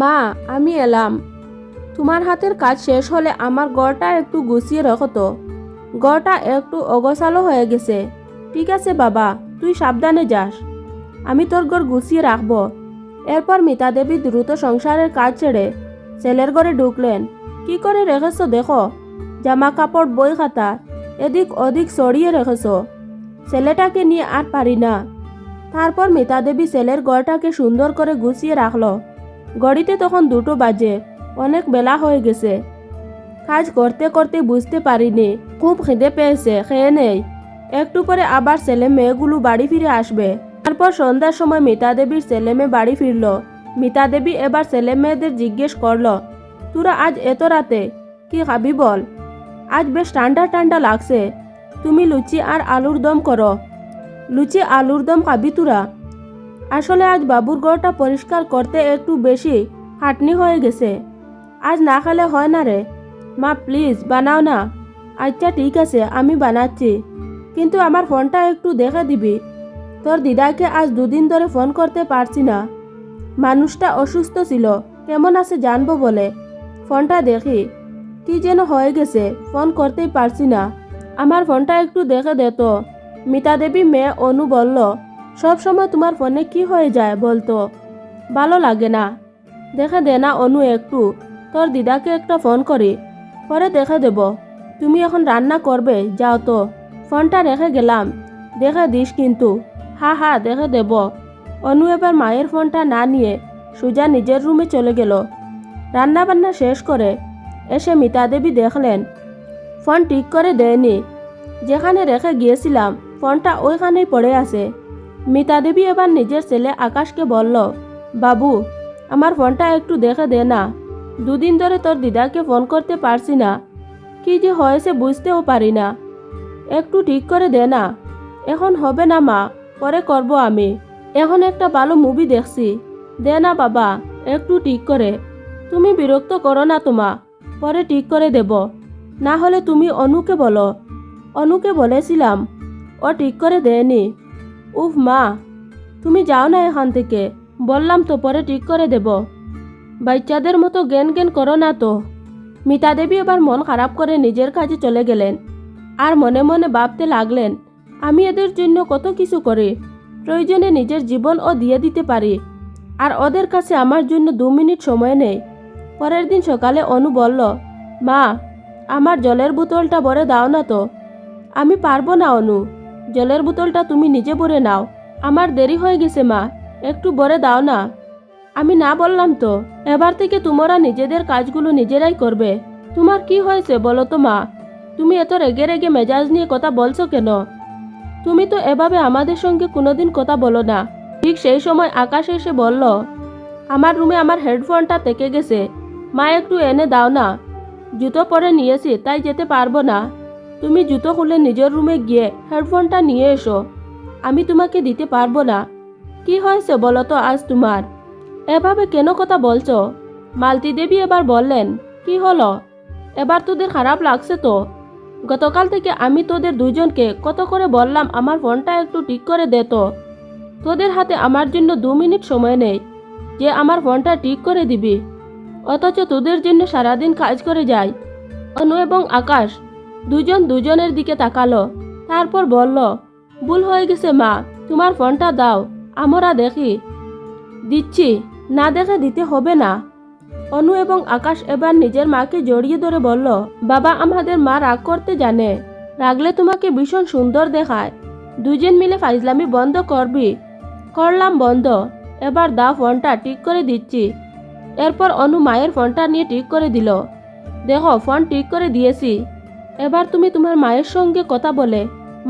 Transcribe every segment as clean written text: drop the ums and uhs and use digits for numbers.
মা, আমি এলাম। তোমার হাতের কাজ শেষ হলে আমার ঘরটা একটু গুছিয়ে রাখো তো। ঘরটা একটু অগোছালো হয়ে গেছে। ঠিক আছে বাবা, তুই সাবধানে যাস। আমি তোর ঘর গুছিয়ে রাখবো। এরপর মিতা দেবী দ্রুত সংসারের কাজ ছেড়ে ছেলের ঘরে ঢুকলেন। কি করে রেখেছ দেখো, জামা কাপড় বই খাতা এদিক ওদিক ছড়িয়ে রেখেছ। ছেলেটাকে নিয়ে আর পারি না। তারপর মিতা দেবী ছেলের ঘরটাকে সুন্দর করে গুছিয়ে রাখলো। ঘড়িতে তখন 2টো বাজে, অনেক বেলা হয়ে গেছে। কাজ করতে করতে বুঝতে পারিনি খুব খিদে পেয়েছে, খেয়ে নেই। একটু পরে আবার ছেলে মেয়েগুলো বাড়ি ফিরে আসবে। তারপর সন্ধ্যার সময় মিতা দেবীর ছেলে মেয়ে বাড়ি ফিরল। মিতা দেবী এবার ছেলে মেয়েদের জিজ্ঞেস করলো, তোরা আজ এত রাতে কি খাবি বল? আজ বেশ ঠান্ডা ঠান্ডা লাগছে, তুমি লুচি আর আলুর দম করো। লুচি আলুর দম খাবি তোরা? আসলে আজ বাবুর ঘরটা পরিষ্কার করতে একটু বেশি খাটনি হয়ে গেছে। আজ না খেলে হয় না রে। মা প্লিজ বানাও না। আচ্ছা ঠিক আছে, আমি বানাচ্ছি, কিন্তু আমার ফোনটা একটু দেখে দিবি। তোর দিদাকে আজ 2 দিন ধরে ফোন করতে পারছি না। মানুষটা অসুস্থ ছিল, কেমন আছে জানবো বলে ফোনটা দেখি। কি যেন হয়ে গেছে, ফোন করতেই পারছি না। আমার ফোনটা একটু দেখে দে তো। মিতা দেবী মেয়ে অনু বলল, সব সময় তোমার ফোনে কি হয়ে যায় বলতো? ভালো লাগে না। দেখে দে না অনু একটু। তোর দিদাকে একটা ফোন করি, পরে দেখে দেব। তুমি এখন রান্না করবে, যাও তো। ফোনটা রেখে গেলাম, দেখে দিস কিন্তু। হ্যাঁ দেখে দেব। অনু এবার মায়ের ফোনটা না নিয়ে সুজা নিজের রুমে চলে গেল। রান্না বান্না শেষ করে এসে মিতা দেবী দেখলেন ফোন ঠিক করে দেয়নি। যেখানে রেখে গিয়েছিলাম ফোনটা ওইখানেই পড়ে আছে। মিতা দেবী এবার নিজের ছেলে আকাশকে বলল, বাবু আমার ফোনটা একটু দেখে দে না। 2 দিন ধরে তোর দিদাকে ফোন করতে পারছি না, কি যে হয়েছে বুঝতেও পারি না। একটু ঠিক করে দে না। এখন হবে না মা, পরে করব আমি। এখন একটা ভালো মুভি দেখছি, দে না বাবা একটু ঠিক করে। তুমি বিরক্ত করো না তোমা, পরে ঠিক করে দেব। না হলে তুমি অনুকে বলো। অনুকে বলেছিলাম, ও ঠিক করে দেয়নি। উফ মা, তুমি যাও না এখান থেকে, বললাম তো পরে ঠিক করে দেব। বাচ্চাদের মতো জ্ঞান জ্ঞান করো না তো। মিতা দেবী এবার মন খারাপ করে নিজের কাজে চলে গেলেন। আর মনে মনে ভাবতে লাগলেন, আমি এদের জন্য কত কিছু করি, প্রয়োজনে নিজের জীবনও দিয়ে দিতে পারি, আর ওদের কাছে আমার জন্য 2 মিনিট সময় নেই। পরের দিন সকালে অনু বলল, মা আমার জলের বোতলটা ভরে দাও না তো। আমি পারবো না অনু, জলের বোতলটা তুমি নিজে ভরে নাও। আমার দেরি হয়ে গেছে মা, একটু ভরে দাও না। আমি না বললাম তো, এবার থেকে তোমরা নিজেদের কাজগুলো নিজেরাই করবে। তোমার কি হয়েছে বলো তো মা? তুমি এত রেগে রেগে মেজাজ নিয়ে কথা বলছো কেন? তুমি তো এভাবে আমাদের সঙ্গে কোনোদিন কথা বলো না। ঠিক সেই সময় আকাশ এসে বলল, আমার রুমে আমার হেডফোনটা থেকে গেছে, মা একটু এনে দাও না। জুতো পরে নিয়েছি তাই যেতে পারবো না। তুমি জুতো খুলে নিজের রুমে গিয়ে হেডফোনটা নিয়ে এসো, আমি তোমাকে দিতে পারবো না। কি হয়েছে বলো তো আজ তোমার? এভাবে কেন কথা বলছো? মালতী দেবী এবার বললেন, কি হলো? এবার তোদের খারাপ লাগছে তো? গতকাল থেকে আমি তোদের 2জনকে কত করে বললাম আমার ফোনটা একটু ঠিক করে দে তো। তোদের হাতে আমার জন্য 2 মিনিট সময় নেই যে আমার ফোনটা ঠিক করে দিবি, অথচ তোদের জন্য সারাদিন কাজ করে যাই। অনু এবং আকাশ 2জন 2জনের দিকে তাকালো, তারপর বলল, ভুল হয়ে গেছে মা, তোমার ফোনটা দাও, আমরা দেখি। দিচ্ছি, না দেখে দিতে হবে না। অনু এবং আকাশ এবার নিজের মাকে জড়িয়ে ধরে বলল, বাবা আমাদের মা রাগ করতে জানে, রাগলে তোমাকে ভীষণ সুন্দর দেখায়। 2জন মিলে ফাইজলামি বন্ধ করবি। করলাম বন্ধ, এবার দাও ফোনটা ঠিক করে দিচ্ছি। এরপর অনু মায়ের ফোনটা নিয়ে ঠিক করে দিল। দেখো ফোন ঠিক করে দিয়েছি, এবার তুমি তোমার মায়ের সঙ্গে কথা বলে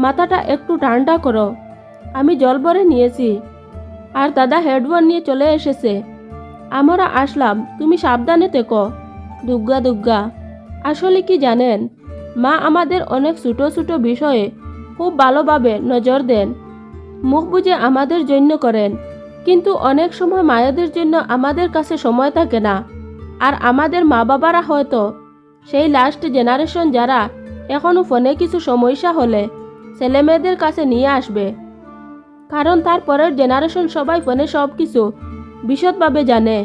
মাথাটা একটু ঠান্ডা করো। আমি জল ভরে নিয়েছি, আর দাদা হেডফোন নিয়ে চলে এসেছে। আমরা আসলাম, তুমি সাবধানে থেকো। দুগ্গা দুগ্গা। আসলে কি জানেন, মা আমাদের অনেক ছোট ছোট বিষয়ে খুব ভালোভাবে নজর দেন, মুখ বুজে আমাদের জন্য করেন, কিন্তু অনেক সময় মায়েদের জন্য আমাদের কাছে সময় থাকে না। আর আমাদের মা বাবারা হয়তো সেই লাস্ট জেনারেশন যারা এখনও ফোনে কিছু সমস্যা হলে ছেলে মেয়েদের কাছে নিয়ে আসবে, কারণ তার পরের জেনারেশন সবাই ফোনে সব কিছু বিশদভাবে জানে।